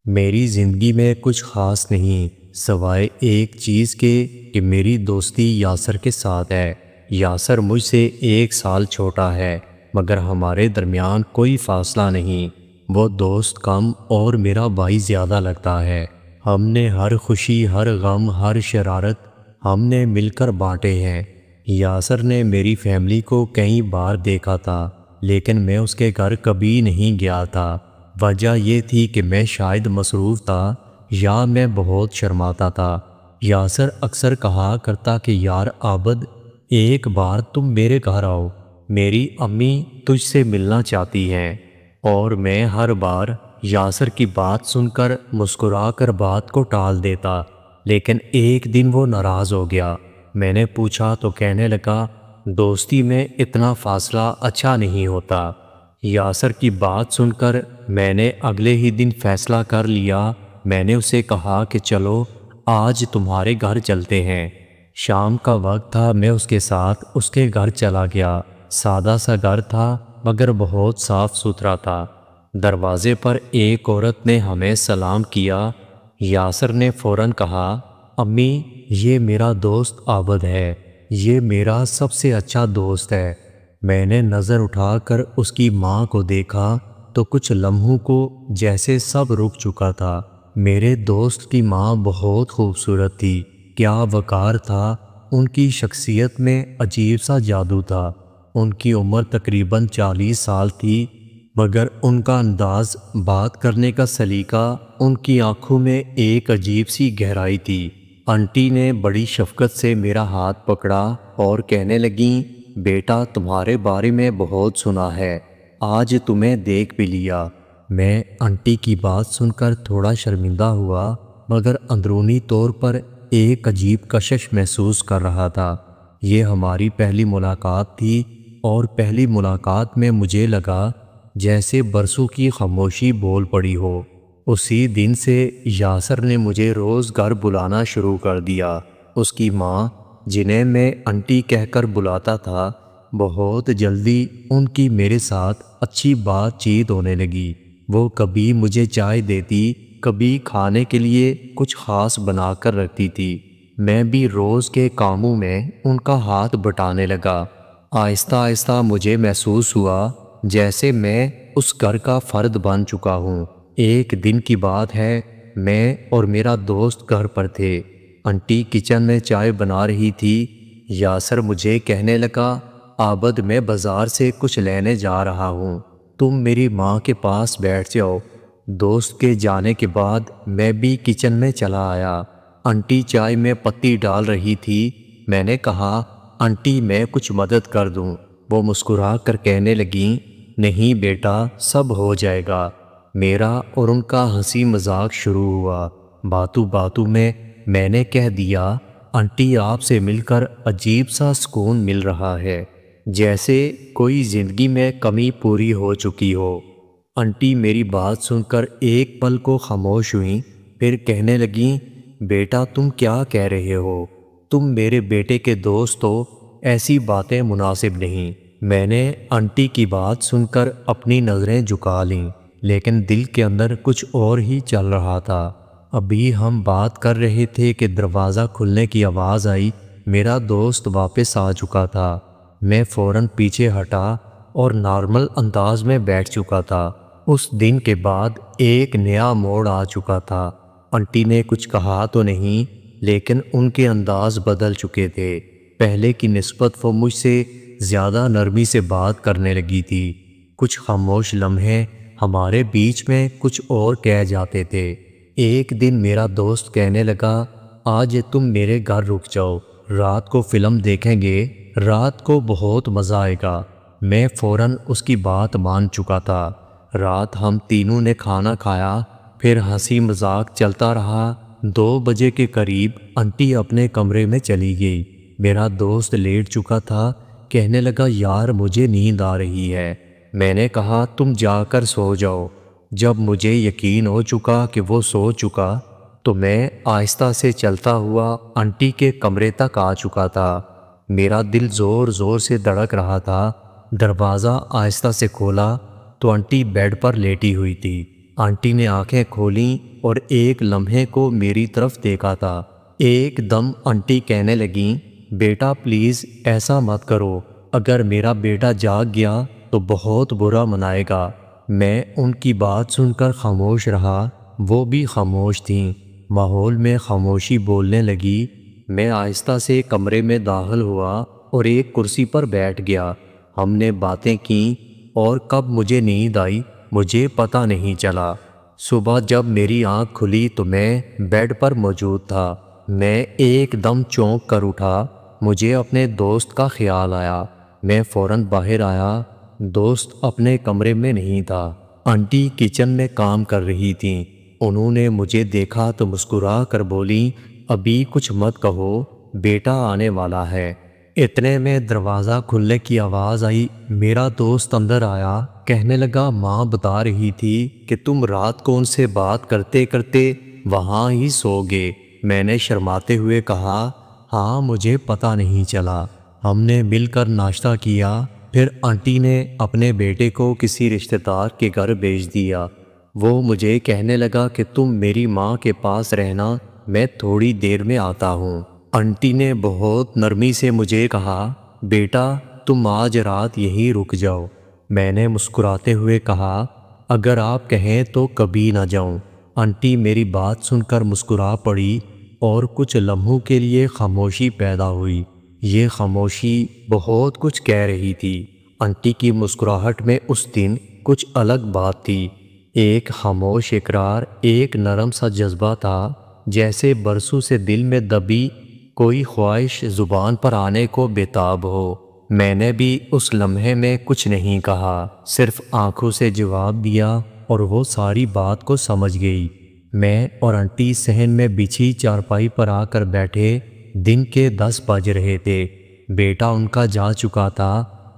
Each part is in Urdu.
میری زندگی میں کچھ خاص نہیں سوائے ایک چیز کے کہ میری دوستی یاسر کے ساتھ ہے۔ یاسر مجھ سے 1 سال چھوٹا ہے مگر ہمارے درمیان کوئی فاصلہ نہیں۔ وہ دوست کم اور میرا بھائی زیادہ لگتا ہے۔ ہم نے ہر خوشی، ہر غم، ہر شرارت ہم نے مل کر بانٹے ہیں۔ یاسر نے میری فیملی کو کئی بار دیکھا تھا لیکن میں اس کے گھر کبھی نہیں گیا تھا۔ وجہ یہ تھی کہ میں شاید مصروف تھا یا میں بہت شرماتا تھا۔ یاسر اکثر کہا کرتا کہ یار عابد، ایک بار تم میرے گھر آؤ، میری امی تجھ سے ملنا چاہتی ہیں۔ اور میں ہر بار یاسر کی بات سن کر مسکرا کر بات کو ٹال دیتا، لیکن ایک دن وہ ناراض ہو گیا۔ میں نے پوچھا تو کہنے لگا دوستی میں اتنا فاصلہ اچھا نہیں ہوتا۔ یاسر کی بات سن کر میں نے اگلے ہی دن فیصلہ کر لیا۔ میں نے اسے کہا کہ چلو آج تمہارے گھر چلتے ہیں۔ شام کا وقت تھا، میں اس کے ساتھ اس کے گھر چلا گیا۔ سادہ سا گھر تھا مگر بہت صاف ستھرا تھا۔ دروازے پر ایک عورت نے ہمیں سلام کیا۔ یاسر نے فوراً کہا، امی یہ میرا دوست عابد ہے، یہ میرا سب سے اچھا دوست ہے۔ میں نے نظر اٹھا کر اس کی ماں کو دیکھا تو کچھ لمحوں کو جیسے سب رک چکا تھا۔ میرے دوست کی ماں بہت خوبصورت تھی، کیا وقار تھا ان کی شخصیت میں، عجیب سا جادو تھا۔ ان کی عمر تقریباً 40 سال تھی مگر ان کا انداز بات کرنے کا سلیقہ، ان کی آنکھوں میں ایک عجیب سی گہرائی تھی۔ آنٹی نے بڑی شفقت سے میرا ہاتھ پکڑا اور کہنے لگیں، بیٹا تمہارے بارے میں بہت سنا ہے، آج تمہیں دیکھ بھی لیا۔ میں آنٹی کی بات سن کر تھوڑا شرمندہ ہوا مگر اندرونی طور پر ایک عجیب کشش محسوس کر رہا تھا۔ یہ ہماری پہلی ملاقات تھی اور پہلی ملاقات میں مجھے لگا جیسے برسوں کی خاموشی بول پڑی ہو۔ اسی دن سے یاسر نے مجھے روز گھر بلانا شروع کر دیا۔ اس کی ماں، جنہیں میں آنٹی کہہ کر بلاتا تھا، بہت جلدی ان کی میرے ساتھ اچھی بات چیت ہونے لگی۔ وہ کبھی مجھے چائے دیتی، کبھی کھانے کے لیے کچھ خاص بنا کر رکھتی تھی۔ میں بھی روز کے کاموں میں ان کا ہاتھ بٹانے لگا۔ آہستہ آہستہ مجھے محسوس ہوا جیسے میں اس گھر کا فرد بن چکا ہوں۔ ایک دن کی بات ہے، میں اور میرا دوست گھر پر تھے۔ آنٹی کچن میں چائے بنا رہی تھی۔ یاسر مجھے کہنے لگا، عابد میں بازار سے کچھ لینے جا رہا ہوں، تم میری ماں کے پاس بیٹھ جاؤ۔ دوست کے جانے کے بعد میں بھی کچن میں چلا آیا۔ آنٹی چائے میں پتی ڈال رہی تھی۔ میں نے کہا، آنٹی میں کچھ مدد کر دوں؟ وہ مسکرا کر کہنے لگیں، نہیں بیٹا سب ہو جائے گا۔ میرا اور ان کا ہنسی مذاق شروع ہوا۔ باتوں باتوں میں نے کہہ دیا، آنٹی آپ سے مل کر عجیب سا سکون مل رہا ہے، جیسے کوئی زندگی میں کمی پوری ہو چکی ہو۔ آنٹی میری بات سن کر ایک پل کو خاموش ہوئیں، پھر کہنے لگیں، بیٹا تم کیا کہہ رہے ہو؟ تم میرے بیٹے کے دوست ہو، ایسی باتیں مناسب نہیں۔ میں نے آنٹی کی بات سن کر اپنی نظریں جھکا لیں لیکن دل کے اندر کچھ اور ہی چل رہا تھا۔ ابھی ہم بات کر رہے تھے کہ دروازہ کھلنے کی آواز آئی۔ میرا دوست واپس آ چکا تھا۔ میں فوراً پیچھے ہٹا اور نارمل انداز میں بیٹھ چکا تھا۔ اس دن کے بعد ایک نیا موڑ آ چکا تھا۔ آنٹی نے کچھ کہا تو نہیں لیکن ان کے انداز بدل چکے تھے۔ پہلے کی نسبت وہ مجھ سے زیادہ نرمی سے بات کرنے لگی تھی۔ کچھ خاموش لمحے ہمارے بیچ میں کچھ اور کہہ جاتے تھے۔ ایک دن میرا دوست کہنے لگا، آج تم میرے گھر رک جاؤ، رات کو فلم دیکھیں گے، رات کو بہت مزہ آئے گا۔ میں فوراً اس کی بات مان چکا تھا۔ رات ہم تینوں نے کھانا کھایا، پھر ہنسی مذاق چلتا رہا۔ 2 بجے کے قریب آنٹی اپنے کمرے میں چلی گئی۔ میرا دوست لیٹ چکا تھا، کہنے لگا، یار مجھے نیند آ رہی ہے۔ میں نے کہا، تم جا کر سو جاؤ۔ جب مجھے یقین ہو چکا کہ وہ سو چکا تو میں آہستہ سے چلتا ہوا آنٹی کے کمرے تک آ چکا تھا۔ میرا دل زور زور سے دھڑک رہا تھا۔ دروازہ آہستہ سے کھولا تو آنٹی بیڈ پر لیٹی ہوئی تھی۔ آنٹی نے آنکھیں کھولیں اور ایک لمحے کو میری طرف دیکھا تھا۔ ایک دم آنٹی کہنے لگیں، بیٹا پلیز ایسا مت کرو، اگر میرا بیٹا جاگ گیا تو بہت برا منائے گا۔ میں ان کی بات سن کر خاموش رہا، وہ بھی خاموش تھیں۔ ماحول میں خاموشی بولنے لگی۔ میں آہستہ سے کمرے میں داخل ہوا اور ایک کرسی پر بیٹھ گیا۔ ہم نے باتیں کیں اور کب مجھے نیند آئی مجھے پتہ نہیں چلا۔ صبح جب میری آنکھ کھلی تو میں بیڈ پر موجود تھا۔ میں ایک دم چونک کر اٹھا، مجھے اپنے دوست کا خیال آیا۔ میں فوراً باہر آیا، دوست اپنے کمرے میں نہیں تھا۔ آنٹی کچن میں کام کر رہی تھیں۔ انہوں نے مجھے دیکھا تو مسکرا کر بولی، ابھی کچھ مت کہو، بیٹا آنے والا ہے۔ اتنے میں دروازہ کھلنے کی آواز آئی۔ میرا دوست اندر آیا، کہنے لگا، ماں بتا رہی تھی کہ تم رات کو ان سے بات کرتے کرتے وہاں ہی سو گئے۔ میں نے شرماتے ہوئے کہا، ہاں مجھے پتہ نہیں چلا۔ ہم نے مل کر ناشتہ کیا، پھر آنٹی نے اپنے بیٹے کو کسی رشتہ دار کے گھر بھیج دیا۔ وہ مجھے کہنے لگا کہ تم میری ماں کے پاس رہنا، میں تھوڑی دیر میں آتا ہوں۔ آنٹی نے بہت نرمی سے مجھے کہا، بیٹا تم آج رات یہیں رک جاؤ۔ میں نے مسکراتے ہوئے کہا، اگر آپ کہیں تو کبھی نہ جاؤں۔ آنٹی میری بات سن کر مسکرا پڑی اور کچھ لمحوں کے لیے خاموشی پیدا ہوئی۔ یہ خاموشی بہت کچھ کہہ رہی تھی۔ آنٹی کی مسکراہٹ میں اس دن کچھ الگ بات تھی، ایک خاموش اقرار، ایک نرم سا جذبہ تھا، جیسے برسوں سے دل میں دبی کوئی خواہش زبان پر آنے کو بےتاب ہو۔ میں نے بھی اس لمحے میں کچھ نہیں کہا، صرف آنکھوں سے جواب دیا اور وہ ساری بات کو سمجھ گئی۔ میں اور آنٹی صحن میں بچھی چارپائی پر آ کر بیٹھے۔ دن کے 10 بج رہے تھے، بیٹا ان کا جا چکا تھا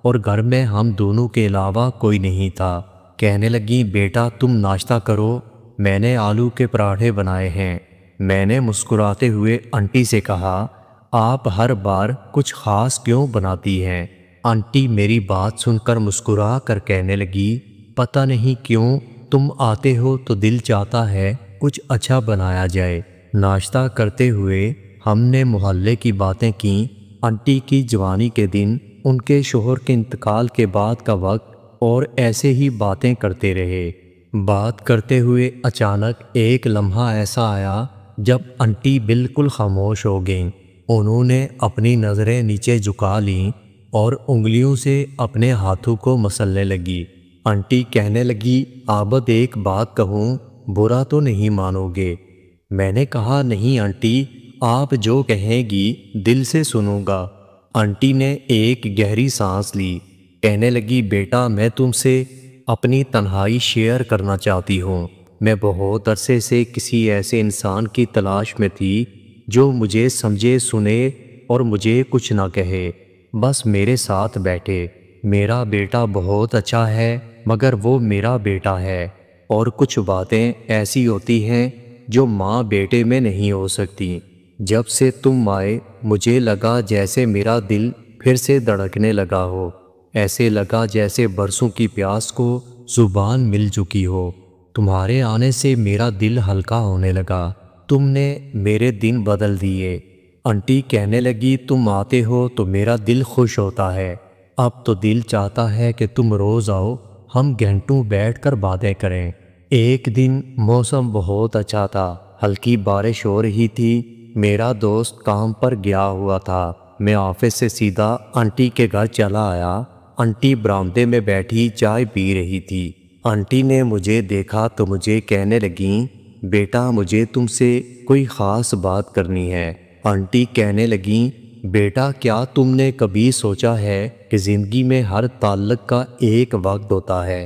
اور گھر میں ہم دونوں کے علاوہ کوئی نہیں تھا۔ کہنے لگی، بیٹا تم ناشتہ کرو، میں نے آلو کے پراٹھے بنائے ہیں۔ میں نے مسکراتے ہوئے آنٹی سے کہا، آپ ہر بار کچھ خاص کیوں بناتی ہیں؟ آنٹی میری بات سن کر مسکرا کر کہنے لگی، پتہ نہیں کیوں تم آتے ہو تو دل چاہتا ہے کچھ اچھا بنایا جائے۔ ناشتہ کرتے ہوئے ہم نے محلے کی باتیں کیں، آنٹی کی جوانی کے دن، ان کے شوہر کے انتقال کے بعد کا وقت، اور ایسے ہی باتیں کرتے رہے۔ بات کرتے ہوئے اچانک ایک لمحہ ایسا آیا جب آنٹی بالکل خاموش ہو گئیں۔ انہوں نے اپنی نظریں نیچے جھکا لیں اور انگلیوں سے اپنے ہاتھوں کو مسلنے لگی۔ آنٹی کہنے لگی، عابد ایک بات کہوں، برا تو نہیں مانو گے؟ میں نے کہا، نہیں آنٹی، آپ جو کہیں گی دل سے سنوں گا۔ آنٹی نے ایک گہری سانس لی، کہنے لگی، بیٹا میں تم سے اپنی تنہائی شیئر کرنا چاہتی ہوں۔ میں بہت عرصے سے کسی ایسے انسان کی تلاش میں تھی جو مجھے سمجھے، سنے اور مجھے کچھ نہ کہے، بس میرے ساتھ بیٹھے۔ میرا بیٹا بہت اچھا ہے مگر وہ میرا بیٹا ہے، اور کچھ باتیں ایسی ہوتی ہیں جو ماں بیٹے میں نہیں ہو سکتی۔ جب سے تم آئے مجھے لگا جیسے میرا دل پھر سے دھڑکنے لگا ہو، ایسے لگا جیسے برسوں کی پیاس کو زبان مل چکی ہو۔ تمہارے آنے سے میرا دل ہلکا ہونے لگا، تم نے میرے دن بدل دیے۔ آنٹی کہنے لگی، تم آتے ہو تو میرا دل خوش ہوتا ہے، اب تو دل چاہتا ہے کہ تم روز آؤ، ہم گھنٹوں بیٹھ کر باتیں کریں۔ ایک دن موسم بہت اچھا تھا، ہلکی بارش ہو رہی تھی۔ میرا دوست کام پر گیا ہوا تھا، میں آفس سے سیدھا آنٹی کے گھر چلا آیا۔ آنٹی برآمدے میں بیٹھی چائے پی رہی تھی۔ آنٹی نے مجھے دیکھا تو مجھے کہنے لگیں، بیٹا مجھے تم سے کوئی خاص بات کرنی ہے۔ آنٹی کہنے لگیں، بیٹا کیا تم نے کبھی سوچا ہے کہ زندگی میں ہر تعلق کا ایک وقت ہوتا ہے؟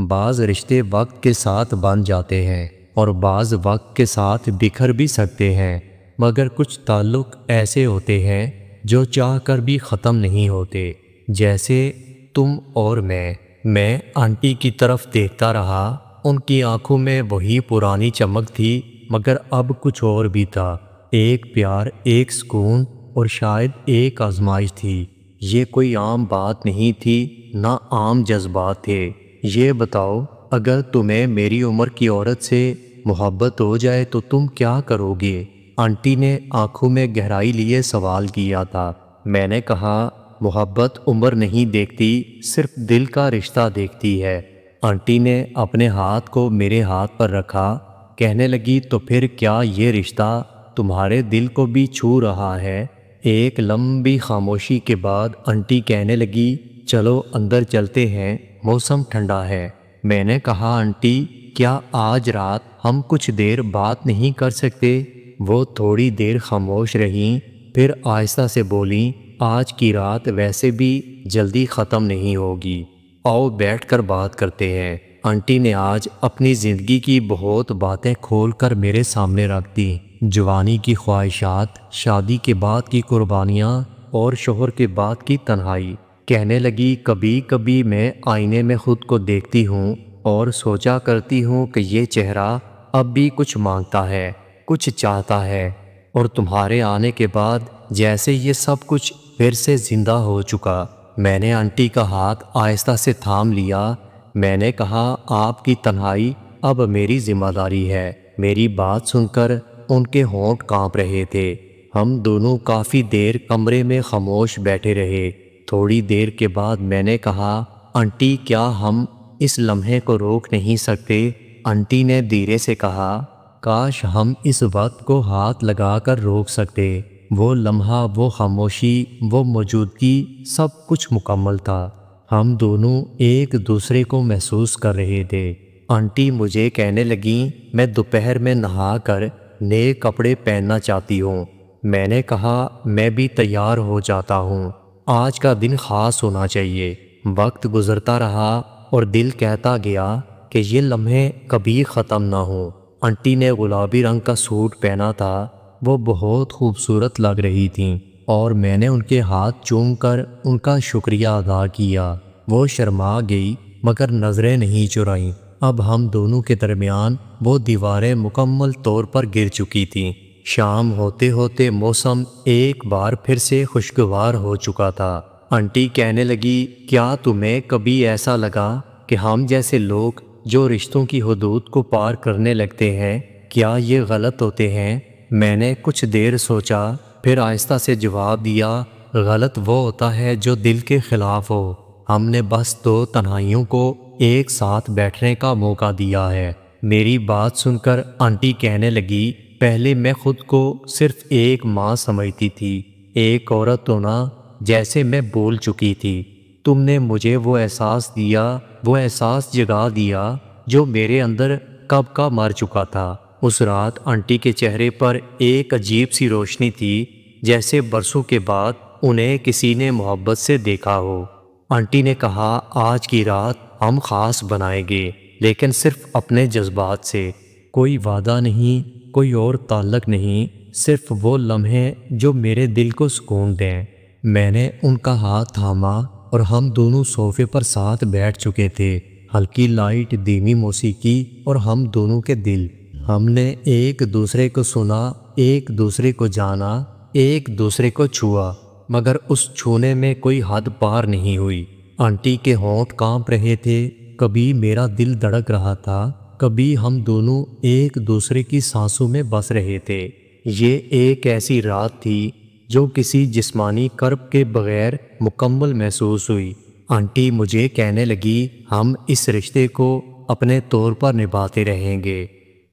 بعض رشتے وقت کے ساتھ بن جاتے ہیں اور بعض وقت کے ساتھ بکھر بھی سکتے ہیں، مگر کچھ تعلق ایسے ہوتے ہیں جو چاہ کر بھی ختم نہیں ہوتے، جیسے تم اور میں آنٹی کی طرف دیکھتا رہا، ان کی آنکھوں میں وہی پرانی چمک تھی، مگر اب کچھ اور بھی تھا، ایک پیار، ایک سکون اور شاید ایک آزمائش تھی۔ یہ کوئی عام بات نہیں تھی، نہ عام جذبات تھے۔ یہ بتاؤ، اگر تمہیں میری عمر کی عورت سے محبت ہو جائے تو تم کیا کرو گے؟ آنٹی نے آنکھوں میں گہرائی لیے سوال کیا تھا۔ میں نے کہا، محبت عمر نہیں دیکھتی، صرف دل کا رشتہ دیکھتی ہے۔ آنٹی نے اپنے ہاتھ کو میرے ہاتھ پر رکھا، کہنے لگی، تو پھر کیا یہ رشتہ تمہارے دل کو بھی چھو رہا ہے؟ ایک لمبی خاموشی کے بعد آنٹی کہنے لگی، چلو اندر چلتے ہیں، موسم ٹھنڈا ہے۔ میں نے کہا، آنٹی کیا آج رات ہم کچھ دیر بات نہیں کر سکتے؟ وہ تھوڑی دیر خاموش رہیں، پھر آہستہ سے بولیں، آج کی رات ویسے بھی جلدی ختم نہیں ہوگی، آؤ بیٹھ کر بات کرتے ہیں۔ آنٹی نے آج اپنی زندگی کی بہت باتیں کھول کر میرے سامنے رکھ دیں، جوانی کی خواہشات، شادی کے بعد کی قربانیاں اور شوہر کے بعد کی تنہائی۔ کہنے لگی، کبھی کبھی میں آئینے میں خود کو دیکھتی ہوں اور سوچا کرتی ہوں کہ یہ چہرہ اب بھی کچھ مانگتا ہے، کچھ چاہتا ہے، اور تمہارے آنے کے بعد جیسے یہ سب کچھ پھر سے زندہ ہو چکا۔ میں نے آنٹی کا ہاتھ آہستہ سے تھام لیا۔ میں نے کہا، آپ کی تنہائی اب میری ذمہ داری ہے۔ میری بات سن کر ان کے ہونٹ کانپ رہے تھے۔ ہم دونوں کافی دیر کمرے میں خاموش بیٹھے رہے۔ تھوڑی دیر کے بعد میں نے کہا، آنٹی کیا ہم اس لمحے کو روک نہیں سکتے؟ آنٹی نے دھیرے سے کہا، کاش ہم اس وقت کو ہاتھ لگا کر روک سکتے۔ وہ لمحہ، وہ خاموشی، وہ موجودگی، سب کچھ مکمل تھا۔ ہم دونوں ایک دوسرے کو محسوس کر رہے تھے۔ آنٹی مجھے کہنے لگیں، میں دوپہر میں نہا کر نئے کپڑے پہننا چاہتی ہوں۔ میں نے کہا، میں بھی تیار ہو جاتا ہوں، آج کا دن خاص ہونا چاہیے۔ وقت گزرتا رہا اور دل کہتا گیا کہ یہ لمحے کبھی ختم نہ ہوں۔ آنٹی نے گلابی رنگ کا سوٹ پہنا تھا، وہ بہت خوبصورت لگ رہی تھیں، اور میں نے ان کے ہاتھ چوم کر ان کا شکریہ ادا کیا۔ وہ شرما گئی مگر نظریں نہیں چرائیں۔ اب ہم دونوں کے درمیان وہ دیواریں مکمل طور پر گر چکی تھیں۔ شام ہوتے ہوتے موسم ایک بار پھر سے خوشگوار ہو چکا تھا۔ آنٹی کہنے لگی، کیا تمہیں کبھی ایسا لگا کہ ہم جیسے لوگ جو رشتوں کی حدود کو پار کرنے لگتے ہیں، کیا یہ غلط ہوتے ہیں؟ میں نے کچھ دیر سوچا، پھر آہستہ سے جواب دیا، غلط وہ ہوتا ہے جو دل کے خلاف ہو۔ ہم نے بس دو تنہائیوں کو ایک ساتھ بیٹھنے کا موقع دیا ہے۔ میری بات سن کر آنٹی کہنے لگی، پہلے میں خود کو صرف ایک ماں سمجھتی تھی، ایک عورت ہونا، جیسے میں بھول چکی تھی۔ تم نے مجھے وہ احساس دیا، وہ احساس جگا دیا جو میرے اندر کب کا مر چکا تھا۔ اس رات آنٹی کے چہرے پر ایک عجیب سی روشنی تھی، جیسے برسوں کے بعد انہیں کسی نے محبت سے دیکھا ہو۔ آنٹی نے کہا، آج کی رات ہم خاص بنائیں گے، لیکن صرف اپنے جذبات سے۔ کوئی وعدہ نہیں، کوئی اور تعلق نہیں، صرف وہ لمحے جو میرے دل کو سکون دیں۔ میں نے ان کا ہاتھ تھاما اور ہم دونوں صوفے پر ساتھ بیٹھ چکے تھے۔ ہلکی لائٹ، دھیمی موسیقی اور ہم دونوں کے دل۔ ہم نے ایک دوسرے کو سنا، ایک دوسرے کو جانا، ایک دوسرے کو چھوا، مگر اس چھونے میں کوئی حد پار نہیں ہوئی۔ آنٹی کے ہونٹ کانپ رہے تھے، کبھی میرا دل دھڑک رہا تھا، کبھی ہم دونوں ایک دوسرے کی سانسوں میں بس رہے تھے۔ یہ ایک ایسی رات تھی جو کسی جسمانی کرب کے بغیر مکمل محسوس ہوئی۔ آنٹی مجھے کہنے لگی، ہم اس رشتے کو اپنے طور پر نبھاتے رہیں گے۔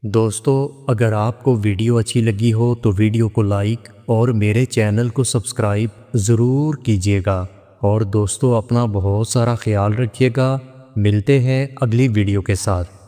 دوستو، اگر آپ کو ویڈیو اچھی لگی ہو تو ویڈیو کو لائک اور میرے چینل کو سبسکرائب ضرور کیجیے گا۔ اور دوستو، اپنا بہت سارا خیال رکھیے گا۔ ملتے ہیں اگلی ویڈیو کے ساتھ۔